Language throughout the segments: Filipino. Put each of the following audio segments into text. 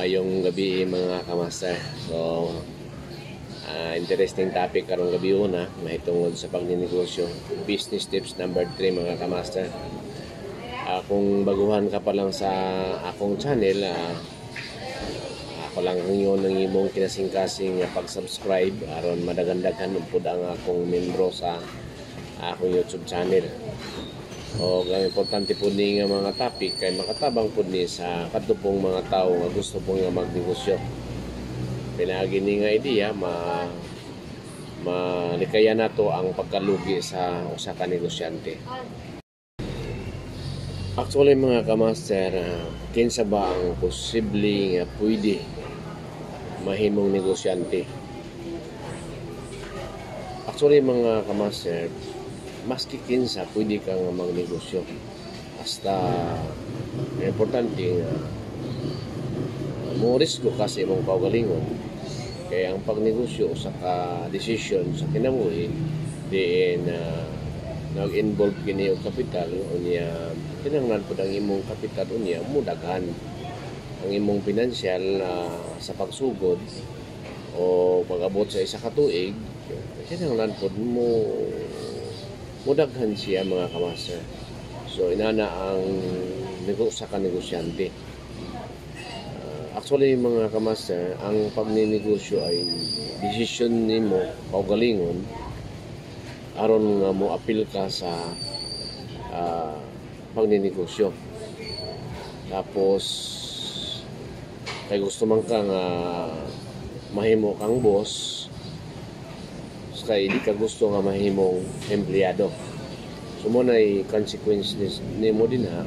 Maayong gabi mga kamaster. So, interesting topic karong gabi una, mahitungod sa pagninegosyo. Business tips number 3 mga kamaster. Kung baguhan ka pa lang sa akong channel, ako lang ang yun ng imong kinasing-kasing pag-subscribe aron madagandagan upod ang akong membro sa akong YouTube channel. O ang importante po ni nga mga topic kay makatabang po ni sa katupong mga tao nga gusto po nga magnegosyo. Pinagi ni nga idea malikaya nato ang pagkalugi sa usa ka negosyante. Actually mga kamaster, kinsa ba ang posible nga pwede mahimong negosyante? Actually mga kamaster, maski kinsa pwede kang magnegosyo. Basta importante nga mo risko kasi imong kaugalingon. Kaya ang pagnegosyo sa ka-decision sa kinabuhi diin nag-involve kini og kapital unya kinahanglan pud ang imong kapital unya mudaghan ang imong financial sa pagsugod o pag-abot sa isa ka tuig kinahanglan pud mudaghan siya mga kamaster. So inana ang sa ka-negosyante. Actually mga kamaster, ang pagninegosyo ay decision nimo kaugalingon aron nga mo apil ka sa pagninegosyo. Tapos kay gusto man ka nga mahimo kang boss, kay di ka gusto nga mahimong empleyado. So mo na'y consequence ni mo din ha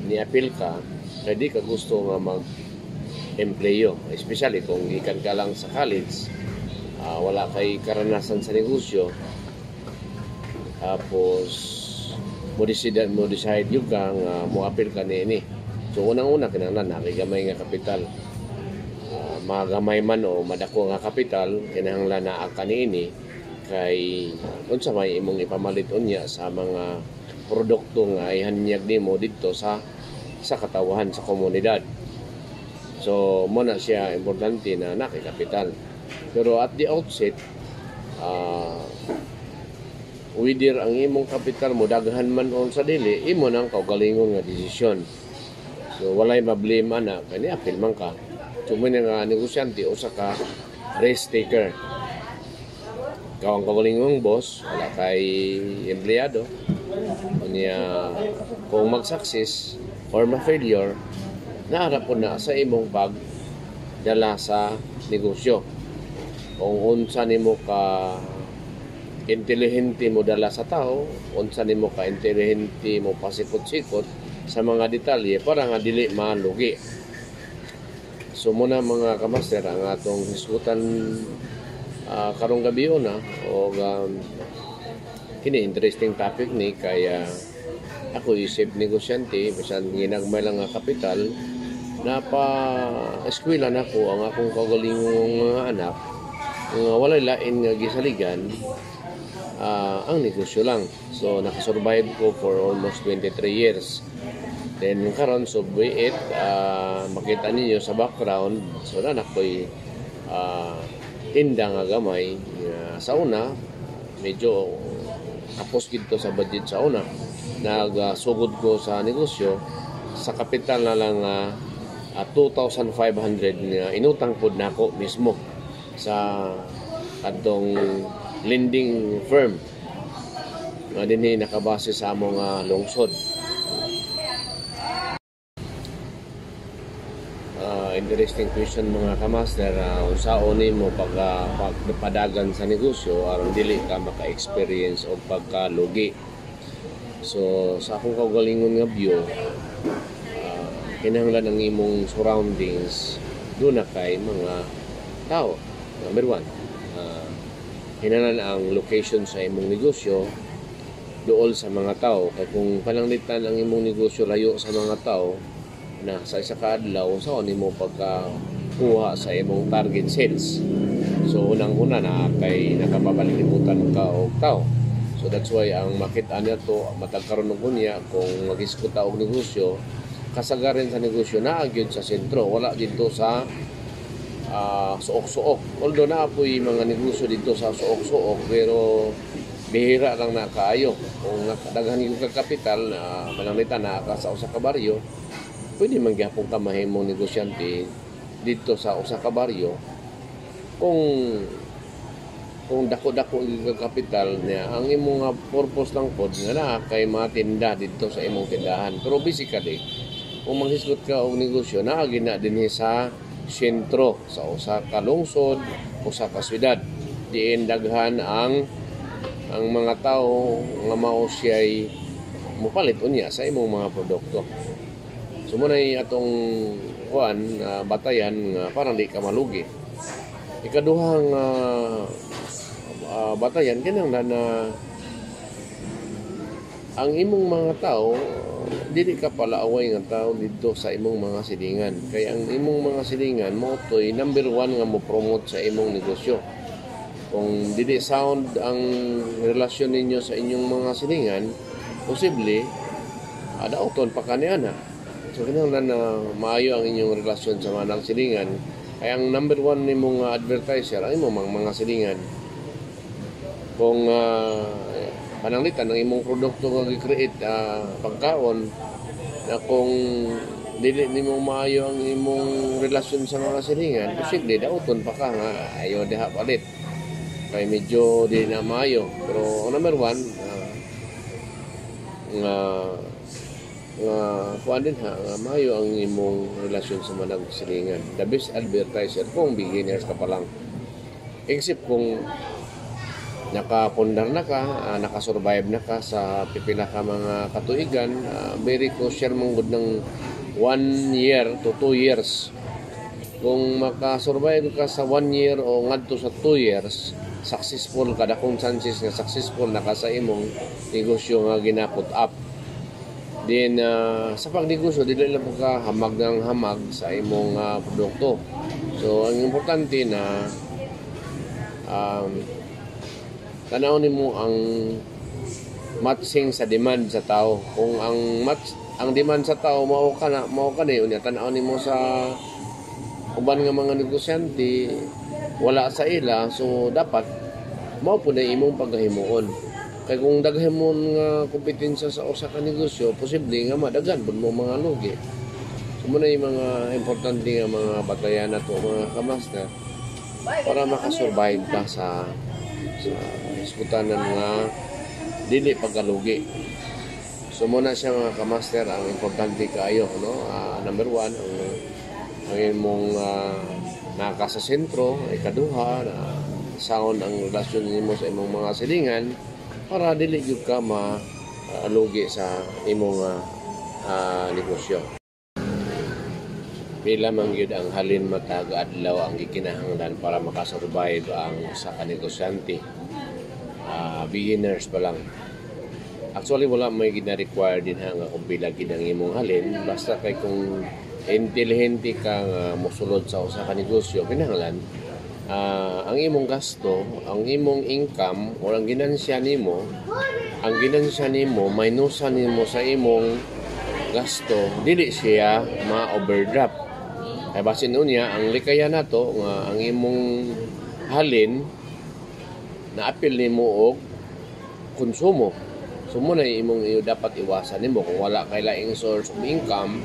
ni-appeal ka kay di ka gusto nga mag-empleyo, especially kung ikan ka lang sa college, wala kay karanasan sa negosyo, tapos mo decide yung ka nga mo appeal ka ni. So unang-una kinahanglan na kay gamay nga kapital, magamay man o madako nga kapital kinahanglan na kaniini kay unsa may imong ipamalit unya sa mga produkto nga ihanyag nimo didto sa katawhan sa komunidad. So mo na siya importante na nakay kapital. Pero at the outset whether ang imong kapital mo daghan man on sa dili, imo nang kaugalingon nga desisyon. So walay ma-blame ana kani apil man ka. Sumo nga negosyante o sa ka risk taker. Ikaw ang kaugalingong boss, wala kay empleyado. Unya kung mag-success or ma-failure, naharap po na sa imong pagdala sa negosyo. Kung unsa nimo ka intelihente mo dala sa tao, unsa nimo ka intelihente mo pasikot-sikot sa mga detalye para nga dili malugi. So muna mga kamaster ang atong hisgutan karong gabi na o kini interesting topic ni kaya ako isip negosyante bisan ginagmay lang nga kapital eskwela nako ang akong kaugalingong mga anak nga walay lain nga gisaligan ang negosyo lang. So nakasurvive ko for almost 23 years. Then karon so be it makita ninyo sa background so na nakoy tinda nga gamay sa una medyo kapos gito sa budget sa una. Nagsugod ko sa negosyo sa kapital na lang 2,500 nga inutang pod nako mismo sa adtong lending firm nga dinhi nakabase sa among lungsod. Interesting question mga kamaster, unsaon nimo pagpadagan sa negosyo aron dili ka maka-experience o pagkalugi. So sa akong kaugalingon nga view, kinahanglan ang imong surroundings doon na kay mga tao. Number 1, kinahanglan ang location sa imong negosyo dool sa mga tao. Kaya kung pananglitan ang imong negosyo layo sa mga tao na sa isa ka adlaw sa nimo pagkakuha sa imong target sales. So unang-una na kay nakapapalilimutan ka og tao. So that's why ang makita niya to matagkaroon og unya kung mag-iskuta og negosyo kasagaran sa negosyo naa gyud sa sentro, wala dito sa suok-suok. Although na po'y mga negosyo dito sa suok-suok, pero bihira lang na kaayo. Kung daghan yung kapital na mananglitan na sa usa ka baryo, pwede man gyapon ka mahimong negosyante dito sa usa ka baryo kung dako-dako yung kapital niya. Ang imong nga purpose lang pod nga na kay matinda dito sa imong tindahan. Pero basically, kung manghisgot ka og negosyo, naa gina dinhi sa sentro, sa usa ka lungsod, usa ka syudad. Diin daghan ang mga tao nga mao siya'y mupalit unya sa imong mga produkto. So muna atong batayan nga parang di ka malugi. Ikaduhang batayan kinahanglan na ang imong mga tao dili ka palaaway nga tao dito sa imong mga silingan. Kaya ang imong mga silingan mo to'y number 1 nga mo promote sa imong negosyo. Kung dili sound ang relasyon ninyo sa inyong mga silingan, posible daoton pa kaniana. So kinahanglan na maayo ang inyong relasyon sa mga silingan. Kaya ang number 1 nimong advertiser ay imong mga silingan. Kung pananglitan ng imong produkto nga gi-create pagkaon, na kung dili nimo maayo ang imong relasyon sa mga silingan, posible daoton pa ka nga ayo diha palit. Kay medyo di na maayo. Pero number 1 nga kuan din nga maayo ang imong relasyon sa mga silingan. The best advertiser kung beginners ka pa lang. Except kung nakapundar na ka, nakasurvive na ka sa pipila ka mga katuigan, very crucial mong good ng 1 year to 2 years. Kung makasurvive ka sa 1 year o ngadto sa 2 years, successful ka, dakong chances nga successful na ka sa imong negosyo nga ginaput up. Then sa pagnegosyo, dili lang ka hamag ng hamag sa imong produkto. So ang importante na tanawon nimo ang matching sa demand sa tao. Kung ang demand sa tao mao ka ni unya tanawon nimo sa uban nga mga negosyante wala sa ila, so dapat mao pud ay imong paghimuon. Kay kung daghan mo nga kompetensya sa usa ka negosyo, posible nga madaghan pud mo mga lugi. So muna yung mga importante nga mga batayan nato mga kamaster para makasurvive ka sa iskutanan nga dili pagkalugi. So muna siya mga kamaster ang importante kaayo, no? Number 1 ang imong naka sa sentro, ikaduha sound ang relasyon nimo sa imong mga silingan para dili gyud ka malugi sa imong negosyo. Pila man gyud ang halin matag adlaw ang gikinahanglan para makasurvive ang sa kanegosyante. Beginners pa lang. Actually wala may gina-require din nga kung pila gid ang imong halin, basta kay kung intelihente ka nga mosulod sa usa ka negosyo, kinahanglan ang imong gasto, ang imong income o ang ginansya nimo, minusan nimo sa imong gasto, dili siya ma-overdraft. Kay basin unya ang likaya nato nga ang imong halin na apil nimo og konsumo. So muna imong dapat iwasan nimo kung wala kay laing source of income,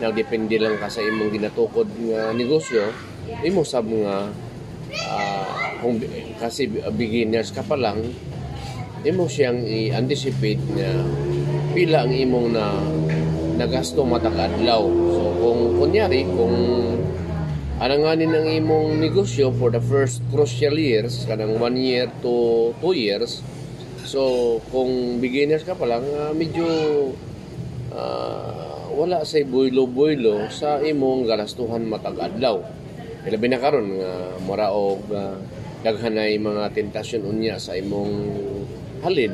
nagdepende lang ka sa imong ginatukod nga negosyo, imo sab nga kung kasi beginners ka pa lang, imo siyang i-anticipate na pila ang imong nagasto matag adlaw. So kung kunyari kung alanganin ang imong negosyo for the first crucial years, kanang 1 year to 2 years, so kung beginners ka pa lang, medyo wala say boylo-boylo sa imong galastuhan matag adlaw. Labi na karon nga mura og daghanay mga tentasyon unya sa imong halin.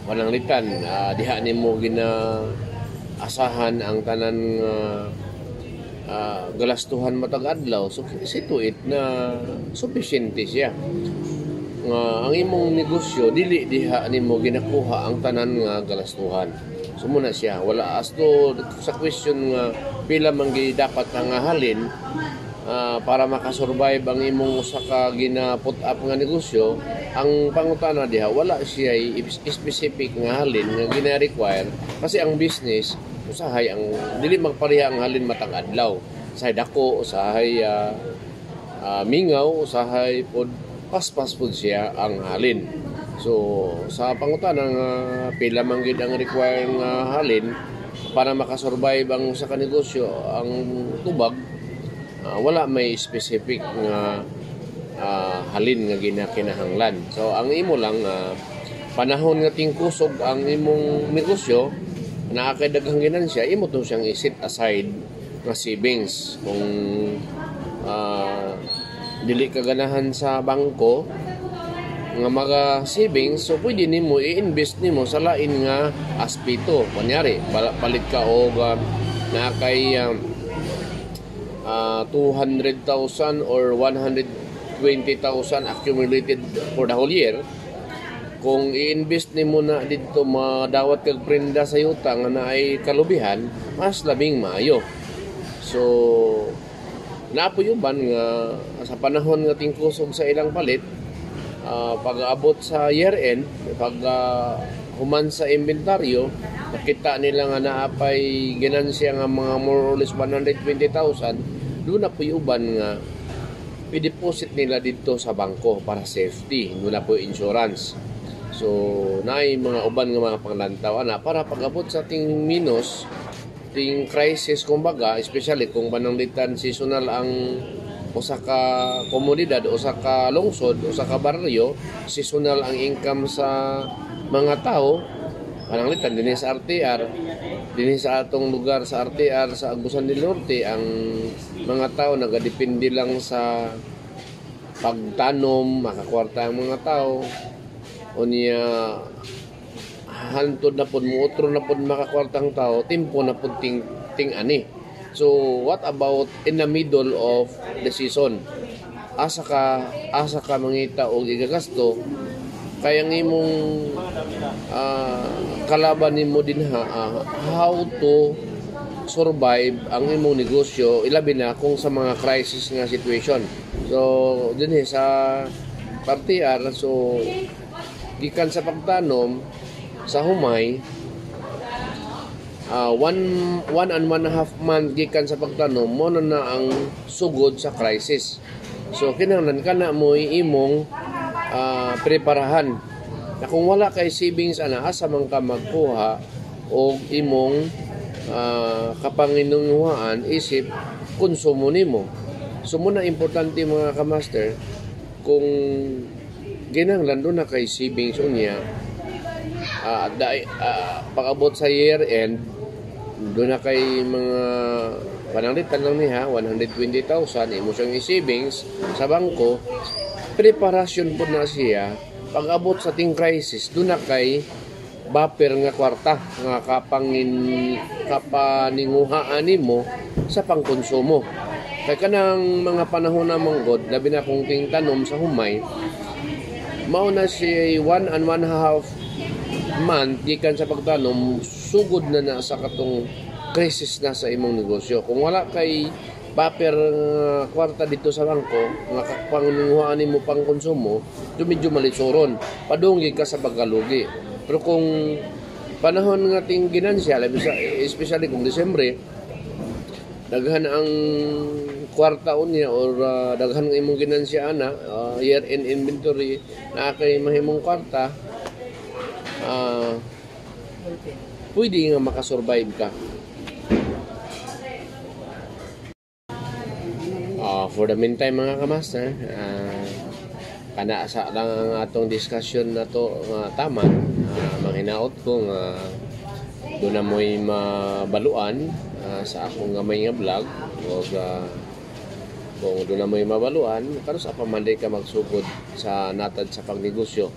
Pananglitan, diha nimo gina asahan ang tanan galastuhan matag adlaw. So situit na sufficiente siya. Ang imong negosyo dili diha nimo ginakuha ang tanan nga galastuhan. So Sumuna siya. Wala as to sa question nga pila man gyud dapat nga halin para makasurvive ang imong usa ka gina-put up nga negosyo, ang pangutana diha wala siya specific nga halin nga gina-require kasi ang business usahay ang dili magpareha ang halin matang adlaw. Usahay dako, usahay mingaw, usahay pod paspas pod siya ang halin. So sa pangutana nga pila man gyud ang require nga halin para makasurvive ang usa ka negosyo, ang tubag wala may specific nga halin nga ginakinahanglan. So ang imo lang panahon nga tingkusog ang imong negosyo na kay daghang ginansya, imo to siyang iset aside nga savings. Kung dili ka ganahan sa bangko nga mga savings, so pwede nimo i-invest nimo sa lain nga aspeto. Kunyari palit ka og na kay 200,000 or 120,000 accumulated for the whole year. Kung i-invest nimo na dito madawat kag prenda sa yuta nga naay kalubihan, mas labing maayo. So napuyuban nga sa panahon nga tingkusog sa ilang palit, pag-aabot sa year-end, pag human sa inventaryo, nakita nila nga naapay ginansya nga mga more or less 120,000, doon na po yung uban nga i-deposit nila dito sa bangko para safety, doon na po yung insurance. So naay mga uban nga mga panglantaw para pag-abot sa ting minus, ting crisis kumbaga, especially kung pananglitan seasonal ang usa ka komunidad, usa ka lungsod, usa ka baryo, seasonal ang income sa mga tao, pananglitan din sa RTR, din sa atong lugar sa RTR sa Agusan del Norte, ang mga tao nagadepende lang sa pagtanom, makakwarta ang mga tao, unya hantod na pod muotro na pod makakwartang tao, timpo na pod ting ani. So what about in the middle of the season? Asa ka mangita og igagasto kaya ng imong kalaban nimo dinha how to survive ang imong negosyo, ilabi na kung sa mga crisis nga situation. So dinhi sa RTR, so gikan sa pagtanom sa humay, 1 and 1.5 month gikan sa pagtanom mo na ang sugod sa crisis. So kinahanglan kana mo imong preparahan na kung wala kay savings asa man ka magkuha og imong kapanginunuhan isip konsumo nimo. So muna importante mga kamaster, kung ginahanglan do na kay savings unya pag-abot sa year end, do na kay mga pananglitan lang niya 120,000 imo siyang i-savings sa bangko, preparasyon po na siya pag-abot sa ting crisis, do na kay buffer nga kwarta nga kapaninguhaan nimo sa pangkonsumo. Kaya kanang mga panahon na manggod, labi na kung ting tanom sa humay, mao na siya 1 and 1.5 month gikan sa pagtanom, sugod na sa katong crisis na sa imong negosyo. Kung wala kay buffer kwarta dito sa bangko nga kapanginguhaan nimo pang konsumo, medyo malisuron, padunggi ka sa pagkalugi. Pero kung panahon nga ting ginansya, especially kung Disyembre, daghan ang kwarta unya or daghan ang imong ginansya ana, year-end inventory na kay mahimong kwarta, pwede nga makasurvive ka. For the meantime mga kamaster, kana sa lang ang atong discussion na to tama, manghinaot ko nga doon na mo'y mabaluan sa akong gamay nga vlog, o kung doon na mo'y mabaluan karon sa pamanday ka magsugod sa natad sa pagnegosyo,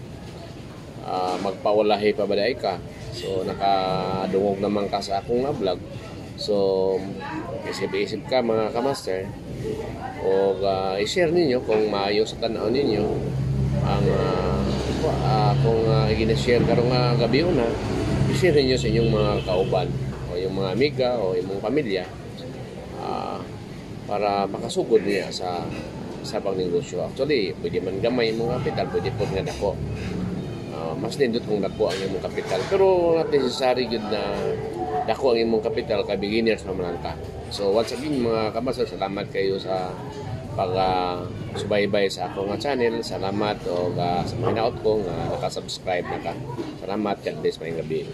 magpawalahi pa baday ka. So nakadungog naman ka sa akong vlog, so isip-isip ka mga kamaster, o i-share ninyo kung maayo sa tanaw ninyo ang kung gina-share karong gabi una, i-share niyo sa inyong mga kauban o yung mga amiga o yung pamilya para makasugod niya sa pangnegosyo. Actually, pwede man gamay yung mga kapital, pwede po nga dako. Mas nindot kung dako ang imong kapital. Pero not necessary good na dako ang imong kapital kay beginners naman ka. So once again mga kabasa, salamat kayo sa subaybay sa ako nga channel. Salamat o sa mga naot ko nga nakasubscribe na ka. Salamat, God bless, maayong gabi.